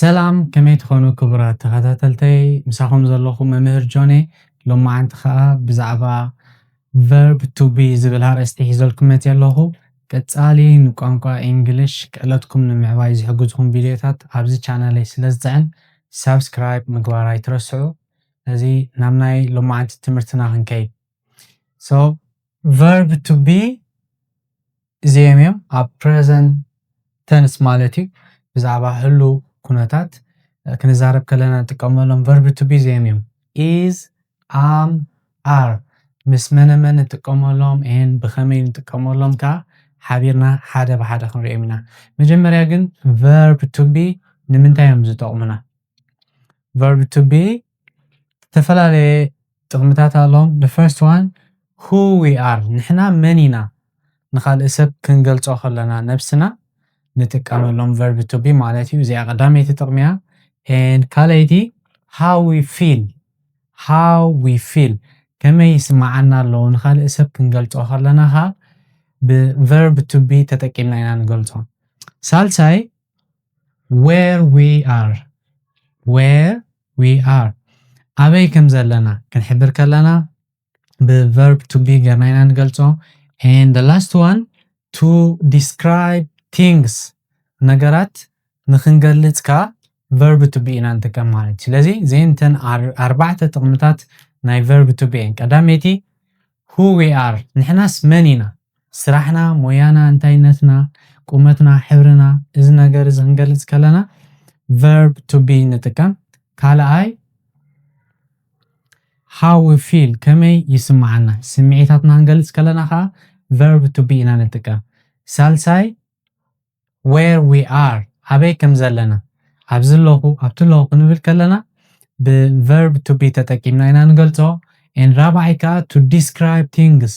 ሰላም ከመይ ትኾኑ ክቡራት ተኸታተልተይ ምሳኹም ዘለኹም መምህር ጆኔ ሎማዓንቲ ከዓ ብዛዕባ verb to be ዝብል ኣርእስቲ ሒዘልኩም መፅእ ኣለኹ ቀፃሊ ንቋንቋ እንግሊሽ ክእለትኩም ንምዕባይ ዝሕግዝኩም ቪድዮታት ኣብዚ ቻናለይ ስለ ዝፅዕን ሳብስክራይብ ምግባር ኣይትረስዑ። እዚ ናብ ናይ ሎማዓንቲ ትምህርትና ክንከይድ። so verb to be እዚኦም እዮም ኣብ present tense ማለት እዩ ብዛዕባ ህሉ ኩነታት ክንዛረብ ከለና ንጥቀመሎም verb to be እዚኦም እዮም is am are ምስ መነመን ንጥቀመሎም and ብኸመይ ንጥቀመሎም ከዓ ሓቢርና ሓደ ብሓደ ክንሪኦም ኢና። መጀመርያ ግን verb to be ንምንታይ እዮም ዝጠቕሙና? verb to be ዝተፈላለዩ ጥቕምታት ኣለዎም። the first one who we are ንሕና መን ኢና ንኻልእ ሰብ ክንገልጾ ከለና ነብስና ንጥቀመሎም verb to be ማለት እዩ። እዚኣ ቀዳመይቲ ጥቕሚ እያ። and ካልአይቲ how we feel ከመይ ይስማዓና ኣለዎ ንኻልእ ሰብ ክንገልጾ ከለና ኸ ብ-verb to be ተጠቂምና ኢና ንገልጾ። ሳልሳይ where we are ኣበይ ከም ዘለና ክንሕብር ከለና ብ-verb to be ገርና ኢና ንገልጾ። and the last one to describe things ነገራት ንኽንገልጽ ከዓ verb to be ኢና ንጥቀም ማለት እዩ። ስለዚ እዚአን ኣርባዕተ ጥቕምታት ናይ verb to be እየን። ቀዳመይቲ who we are ንሕናስ መን ኢና ስራሕና ሞያና እንታይነትና ቁመትና ሕብርና እዚ ነገር እዚ ክንገልጽ ከለና verb to be ንጥቀም። ካልኣይ how we feel ከመይ ይስማዓና ስምዒታትና ክንገልጽ ከለና ከዓ verb to be ኢና ንጥቀም። ሳልሳይ where we are ኣበይ ከም ዘለና ኣብዚ ኣለኹ ኣብቲ ኣለኹ ክንብል ከለና ብ-verb to be ተጠቂምና ኢና ንገልጾ። and ራብዓይ ከዓ to describe things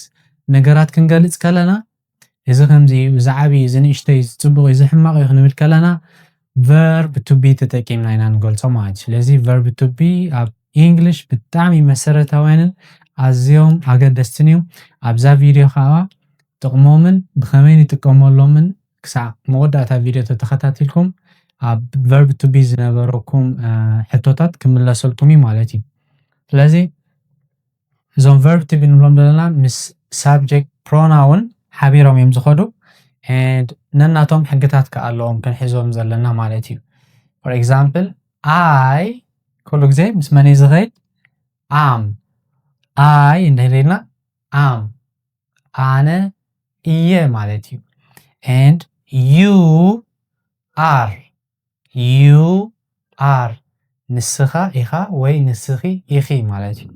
ነገራት ክንገልጽ ከለና እዚ ከምዚ እዚ ዓብይ እዚ ንእሽተይ እዚ ጽቡቕ እዚ ሕማቕ እዩ ክንብል ከለና verb to be ተጠቂምና ኢና ንገልጾ ማለት እዩ። ስለዚ verb to be ኣብ እንግሊሽ ብጣዕሚ መሰረታውያንን ኣዝዮም ኣገደስትን እዮም። ኣብዛ ቪድዮ ከዓ ጥቕሞምን ብኸመይ ንጥቀመሎምን ክሳብ መወዳእታ ቪድዮ ተተኸታቲልኩም ኣብ verb to be ዝነበረኩም ሕቶታት ክምለሰልኩም እዩ ማለት እዩ። ስለዚ እዞም verb to be ንብሎም ዘለና ምስ subject pronoun ሓቢሮም እዮም ዝኸዱ and ነናቶም ሕግታት ከዓ ኣለዎም ክንሕዞም ዘለና ማለት እዩ። for example I ኩሉ ግዜ ምስ መን እዩ ዝኸይድ am I እንድሕሪልና am ኣነ እየ ማለት እዩ። and you are ንስኻ ኢኻ ወይ ንስኺ ኢኺ ማለት እዩ።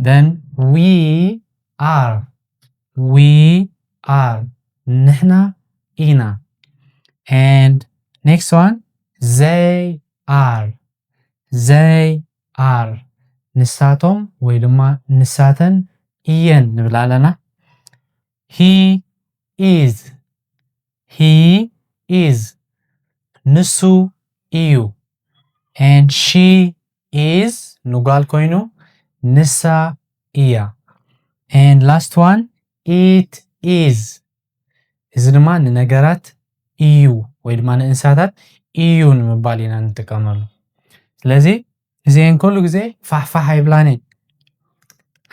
then we are ንሕና ኢና and next one they are ንሳቶም ወይ ድማ ንሳተን እየን ንብል ኣለና። he is ንሱ እዩ and she is ንጓል ኮይኑ ንሳ እያ and last one it is እዚ ድማ ንነገራት እዩ ወይ ድማ ንእንስሳታት እዩ ንምባል ኢና ንጥቀመሉ። ስለዚ እዚአን ኩሉ ግዜ ፋሕፋሕ ኣይብላን እየን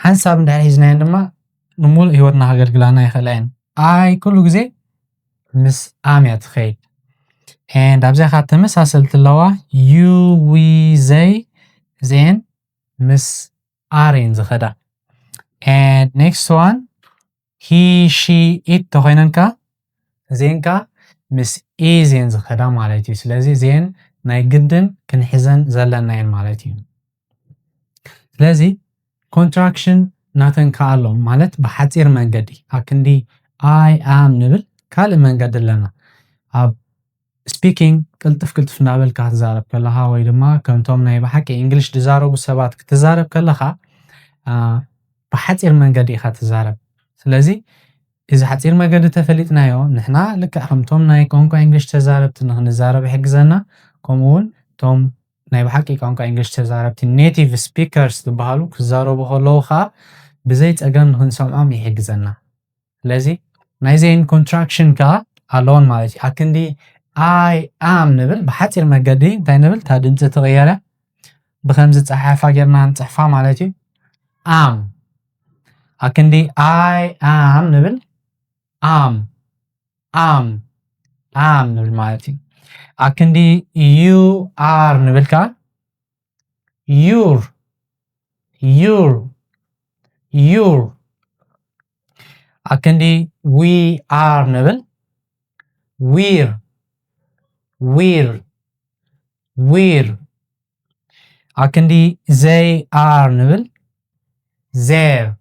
ሓንሳብ እንድሕር ሒዝናየን ድማ ንሙሉእ ሂወትና ከገልግላና ይኽእላ እየን። ኣይ ኩሉ ግዜ ምስ am እያ ትኸይድ and ኣብዚኣ ከዓ ተመሳሰልቲ ኣለዋ you we they እዚአን ምስ are እየን ዝኸዳ and next one he she it ተኾይነን ከዓ እዚአን ከዓ ምስ is እየን ዝኸዳ ማለት እዩ። ስለዚ እዚአን ናይ ግድን ክንሕዘን ዘለና እየን ማለት እዩ። ስለዚ contraction ናተን ከዓ ኣለዎም ማለት ብሓፂር መንገዲ ኣብ ክንዲ I am ንብል ካልእ መንገዲ ኣለና። ኣብ ስፒኪንግ ቅልጥፍ እናበልካ ክትዛረብ ከለኻ ወይ ድማ ከምቶም ናይ ብሓቂ እንግሊሽ ዝዛረቡ ሰባት ክትዛረብ ከለኻ ብሓፂር መንገዲ ኢኻ ትዛረብ። ስለዚ እዚ ሓፂር መንገዲ ተፈሊጥናዮ ንሕና ልክዕ ከምቶም ናይ ቋንቋ እንግሊሽ ተዛረብቲ ንኽንዛረብ ይሕግዘና። ከምኡውን እቶም ናይ ብሓቂ ቋንቋ እንግሊሽ ተዛረብቲ ኔቲቭ ስፒከርስ ዝበሃሉ ክዛረቡ ከለዉ ከዓ ብዘይ ፀገም ንኽንሰምዖም ይሕግዘና። ስለዚ ናይዚአን ኮንትራክሽን ከዓ ኣለዎን ማለት እዩ። ኣብ ክንዲ I am نبل بحتير مجدي تاي نبل تادمت تغيره بخمسة صحافة جرنا نصحفها مالتي am أكندي I am نبل am نبل مالتي أكندي you are نبل كا your أكندي we are نبل we're أكندي they are نبل their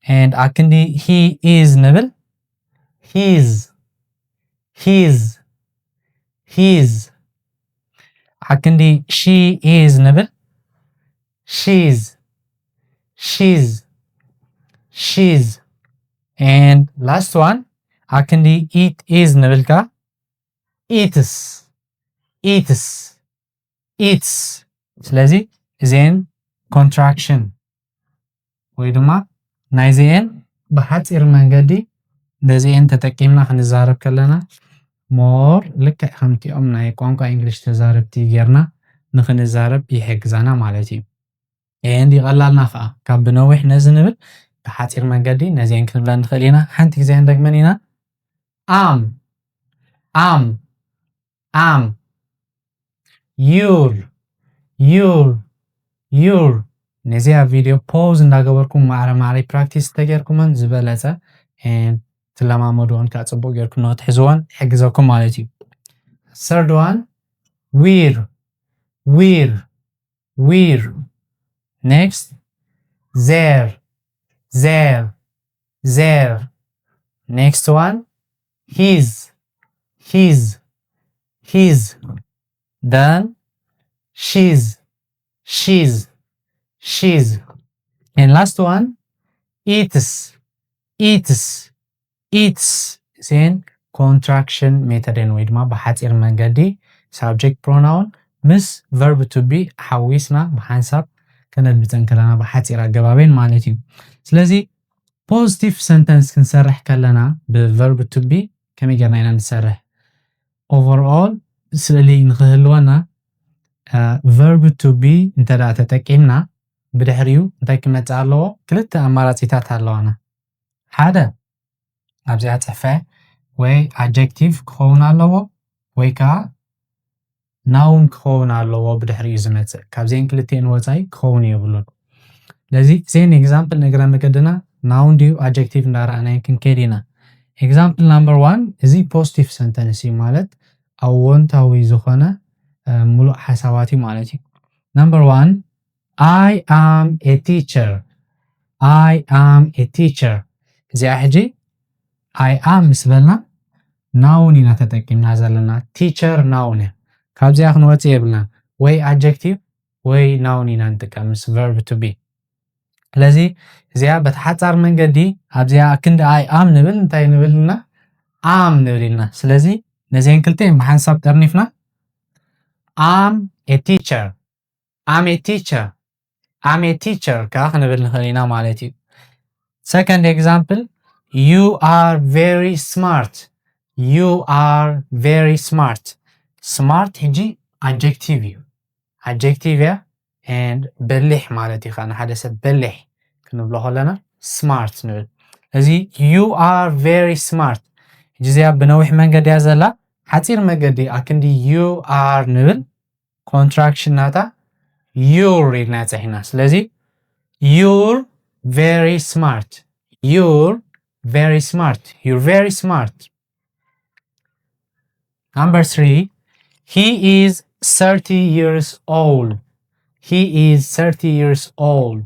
and أكندي he is نبل his أكندي she is نبل she's and last one أكندي it is نبل كا eats ስለዚህ እዚአን contraction ወይ ድማ ናይ እዚአን በሓፂር መንገዲ ነዚአን ተጠቂምና ክንዛረብ ከለና ሞር ልክዕ ከምቲኦም ናይ ቋንቋ እንግሊሽ ተዛረብቲ ጌርና ንክንዛረብ ይሕግዘና ማለት እዩ and ይቀላልና ከዓ ካብ ብነዊሕ ነዚ ንብል በሓፂር መንገዲ ነዚአን ክንብላ ንኽእል ኢና ሓንቲ ግዜ እንደግመን ኢና am your ነዚያ ቪዲዮ ፖዝ እንዳገበርኩም ማዕረ ፕራክቲስ ተገርኩምን ዝበለጸ and ትለማመዱን ካጽቡቅ ጌርኩም ነው ትሕዝዋን ይሕግዘኩም ማለት እዩ third one we're next there next one his then she's and last one eats then contraction method ወይ ድማ በሓፂር መንገዲ subject pronoun ምስ verb to be ሓዊስና በሓንሳብ ከነድምፀን ከለና በሓፂር አገባበን ማለት እዩ ስለዚ positive sentence ክንሰርሕ ከለና በverb to be ከመይ ጌርና ኢና ንሰርሕ overall ስእሊ ንክህልወና verb to be እንተዳ ተጠቂምና ብድሕሪኡ እንታይ ክመጽእ ኣለዎ ክልተ አማራጺታት ኣለዋና ሓደ ኣብዚኣ ጽፈ ወይ adjective ክኸውን ኣለዎ ወይ ከዓ noun ክኸውን ኣለዎ ብድሕሪኡ ዝመጽእ ካብዚአን ክልቲአን ወጻኢ ክኸውን የብሉን ለዚ እዚአን ኤግዛምፕል ነግረ መገድና noun ድዩ adjective እንዳረኣና ክንከይድ ኢና example number 1 እዚ positive sentence ማለት አዎንታዊ ዝኾነ ሙሉእ ሓሳባቲ ማለት እዩ number 1 I am a teacher እዚኣ ሕጂ I am ስበልና noun ኢና ተጠቂምና ዘለና teacher noun ካብዚኣ ክንወጽእ የብልና ወይ adjective ወይ noun ኢና ንጥቀም ምስ verb to be ስለዚ እዚኣ በተሓጻር መንገዲ ኣብዚኣ ክንዲ I am ንብል እንታይ ንብልና am ንብልና ስለዚ ነዚአን ክልቲአን ብሓንሳብ ጠርኒፍና I'm a teacher ከዓ ክንብል ንኽእል ኢና ማለት እዩ second example you are very smart smart ሕጂ adjective እያ and በሊሕ ማለት እዩ ከዓ ሓደ ሰብ በሊሕ ክንብሎ ከለና smart ንብል እዚ you are very smart ሕጂ እዚኣ ብነዊሕ መንገዲ እያ ዘላ ሓፂር መንገዲ ኣክንዲ you are ንብል contraction ናታ you're ኢልና ፅሒና ስለዚ you're very smart number 3 he is 30 years old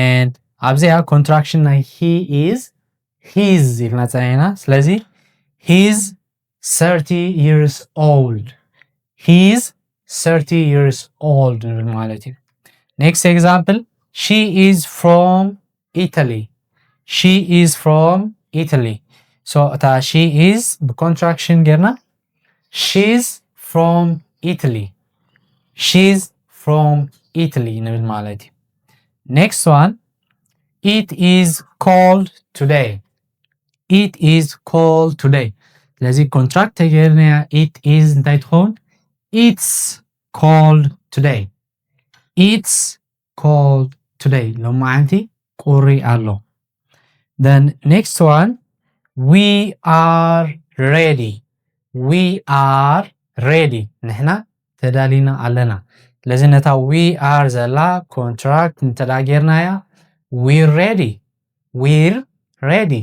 and ኣብዚኣ contraction ናይ he is his ኢልና ፅሒና ስለዚ he's 30 years old ንብል ማለት እዩ next example she is from Italy so እታ she is ብcontraction ጌርና she's from Italy ንብል ማለት እዩ next one it is cold today it is cold today ስለዚ ኮንትራክት ተገይርናያ it is እንታይ ትኸውን it's cold today it's cold today ሎማዓንቲ ቁሪ ኣሎ then next one we are ready we are ready نحنا ተዳሊና ኣለና ስለዚ ነታ we are ዘላ ኮንትራክት እንተዳጌርናያ we're ready we're ready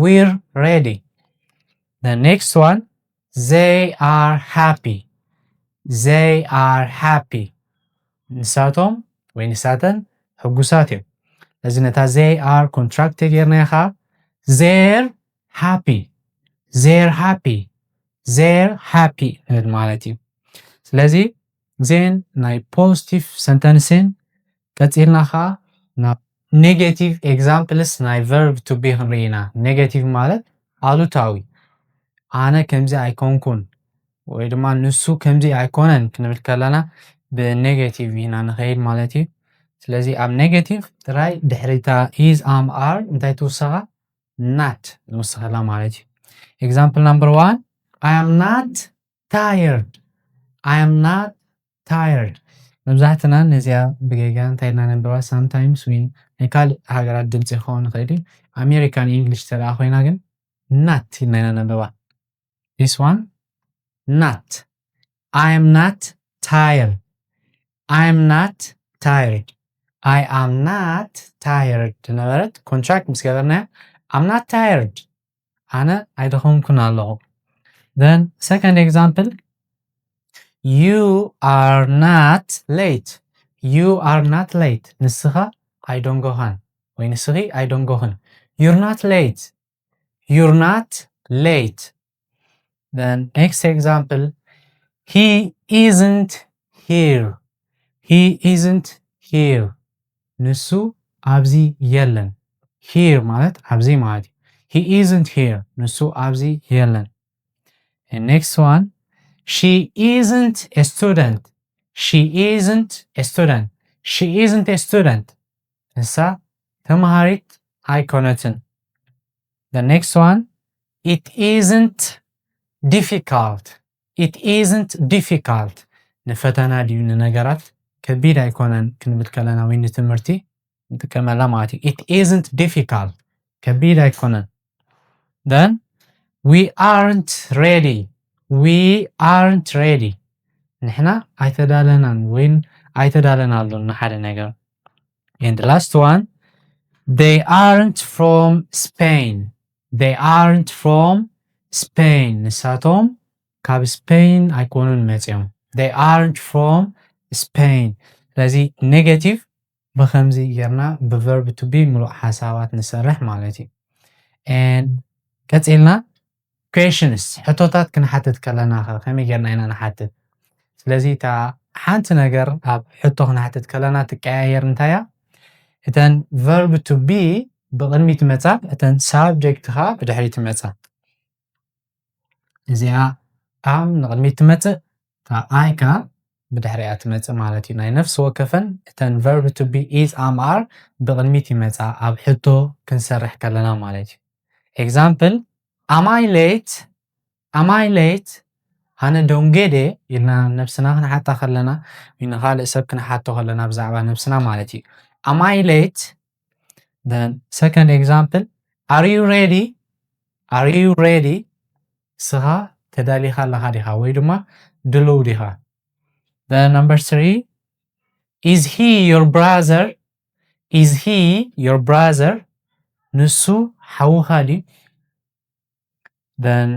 we're ready the next one they are happy they are happy ንሳቶም ወይ ንሳተን ሕጉሳት እዮም ስለዚ ነታ they are contract ተገይርናያ ኸ they're happy they're happy they're happy ንብል ማለት እዩ ስለዚ ዜን ናይ ፖዚቲቭ ሰንተንስን ቀፂልና ኸ ናብ ኔጌቲቭ ኤግዛምፕልስ ናይ verb to be ክንርኢና ኔጌቲቭ ማለት ኣሉታዊ ኣነ ከምዚ ኣይኮንኩን ወይ ድማ ንሱ ከምዚ ኣይኮነን ክንብል ከለና ብኔጌቲቭ ኢና ንኸይድ ማለት እዩ ስለዚ ኣብ ኔጌቲቭ ጥራይ ድሕሪታ is am are እንታይ ትውስኻ not ንውስኸላ ማለት እዩ example number 1 I am not tired I am not tired መብዛሕትና ነዚያ ብገጋ እንታይ ኢና ነንብባ sometimes when ካልእ ሃገራት ድምፂ ክኸውን ይኽእል እዩ ኣሜሪካን እንግሊሽ ተረኣ ኮይና ግን not ኢልና ኢና ነንብባ this one not I am not tired I am not tired I am not tired ነበረት ኮንትራክት ምስ ገበርናያ I'm not tired ኣነ ኣይደኸምኩን ኣለኹ then second example you are not late you are not late ንስኻ ኣይዶንጎኻን ወይ ንስኺ ኣይዶንጎኽን you're not late you're not late then next example he isn't here he isn't here ንሱ ኣብዚ የለን here ማለት ኣብዚ ማለት he isn't here ንሱ ኣብዚ የለን and next one she isn't a student she isn't a student she isn't a student ንሳ ተማሃሪት ኣይኮነትን the next one it isn't difficult it isn't difficult ንፈተና ድዩ ንነገራት ከቢድ ኣይኮነን ክንብል ከለና ወይ ንትምህርቲ ንጥቀመላ ማለት እዩ it isn't difficult ከቢድ ኣይኮነን then we aren't ready we aren't ready ንሕና ኣይተዳለናን ወይ ኣይተዳለናሉን ንሓደ ነገር and the last one they aren't from Spain they aren't from Spain ንሳቶም ካብ ስፔን ኣይኮኑን መፅኦም they aren't from Spain ስለዚ ኔጌቲቭ ብከምዚ ጌርና ብverb to be ሙሉእ ሓሳባት ንሰርሕ ማለት እዩ and ቀፂልና questions ሕቶታት ክንሓትት ከለና ከመይ ጌርና ኢና ንሓትት ስለዚ እታ ሓንቲ ነገር ኣብ ሕቶ ክንሓትት ከለና ትቀያየር እንታያ እተን verb to be ብቅድሚት መፃ እተን subject ኻ ብድሕሪት መፃ እዚኣ am ንቅድሚት ትመፅእ እታ I ካ ብድሕሪኣ ትመፅእ ማለት እዩ ናይ ነፍሲ ወከፈን እተን verb to be is am are ብቅድሚት ይመፃ ኣብ ሕቶ ክንሰርሕ ከለና ማለት እዩ example am I late am I late ኣነ ዶንጌዴ ኢልና ነፍስና ክንሓታ ከለና ወይ ንኻልእ ሰብ ክንሓቶ ከለና ብዛዕባ ነፍስና ማለት እዩ am I late then second example are you ready are you ready ስኻ ተዳሊኻ ኣለኻ ዲኻ ወይ ድማ ድልው ዲኻ then number 3 is he your brother is he your brother ንሱ ሓውኻ ድዩ then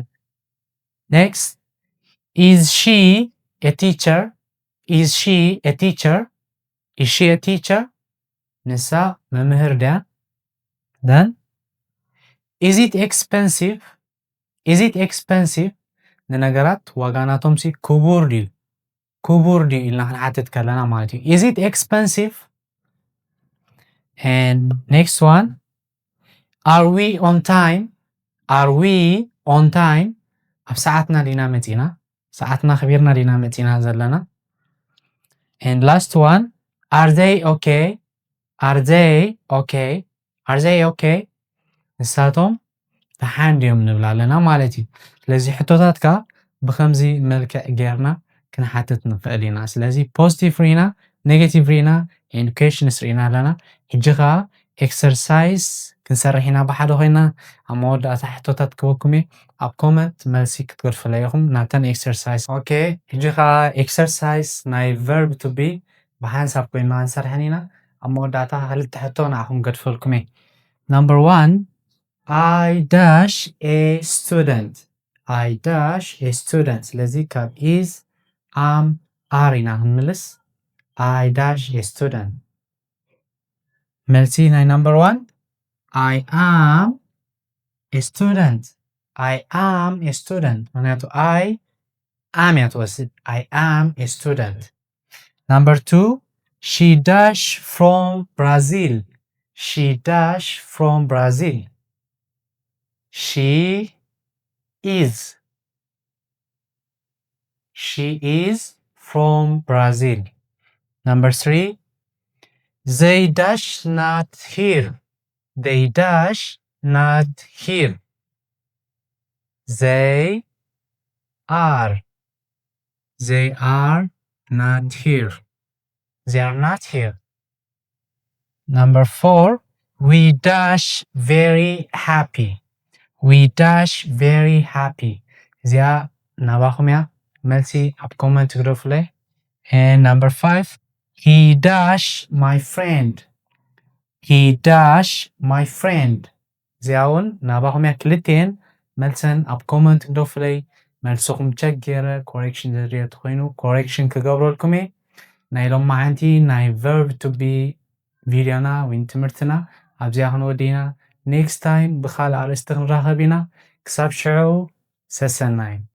next is she a teacher is she a teacher is she a teacher ንሳ መምህር ድያ then is it expensive is it expensive ንነገራት ዋጋናቶም ሲ ክቡር ድዩ ኢልና ክንሓትት ከለና ማለት እዩ is it expensive and next one are we on time are we on time ኣብ ሰዓትና ዲና መፂና ሰዓትና ክቢርና ዲና መፂና ዘለና and last one are they okay are they okay are they okay ንሳቶም ተሓንድዮም ንብላ ኣለና ማለት እዩ ስለዚ ሕቶታትካ ብከምዚ መልክዕ ጌርና ክንሓትት ንኽእል ኢና ስለዚ ፖዚቲቭ ሪና ኔጌቲቭ ሪና ኤንድ ኩዌሽንስ ሪና ኣለና ሕጂ ከዓ ኤክሰርሳይዝ ክንሰርሕ ኢና ብሓደ ኮይና ኣብ መወዳእታ ሕቶታት ክበኩም እየ ኣብ ኮመንት መልሲ ክትገድፍለይ ኢኹም ናተን ኤክሰርሳይዝ ኦኬ ሕጂ ከዓ ኤክሰርሳይዝ ናይ ቨርብ ቱ ቢ ብሓንሳብ ኮይና ክንሰርሐን ኢና ኣብ መወዳእታ ክልተ ሕቶ ንዓኹም ገድፈልኩም እየ number 1 I dash a student I dash a student ስለዚ ካብ is am are ኢና ክንምልስ I dash a student መልሲ ናይ number 1 I am a student I am a student ምክንያቱ I am እያ ትወስድ I am a student number 2 she dash from Brazil she dash from Brazil she is from Brazil number 3 they dash not here they dash not here they are not here they are not here number 4 we dash very happy we dash very happy እዚኣ ናባኹም እያ መልሲ ኣብ ኮመንት ግደፍለይ and number 5 he dash my friend he dash my friend እዚኣ እውን ናባኹም እያ ክልቴን መልሰን ኣብ ኮመንት ግደፍለይ መልስኹም ቸክ ገይረ ኮሬክሽን ዘድልዮ ኮይኑ ኮሬክሽን ክገብረልኩም እየ ናይ ሎማዓንቲ ናይ verb to be ቪድዮና ወይ ትምህርትና ኣብዚኣ ክንወዲና ኔክስት ታይም ብካልእ ኣርእስቲ ክንራኸብ ኢና ክሳብ ሽዑ ሰሰናይ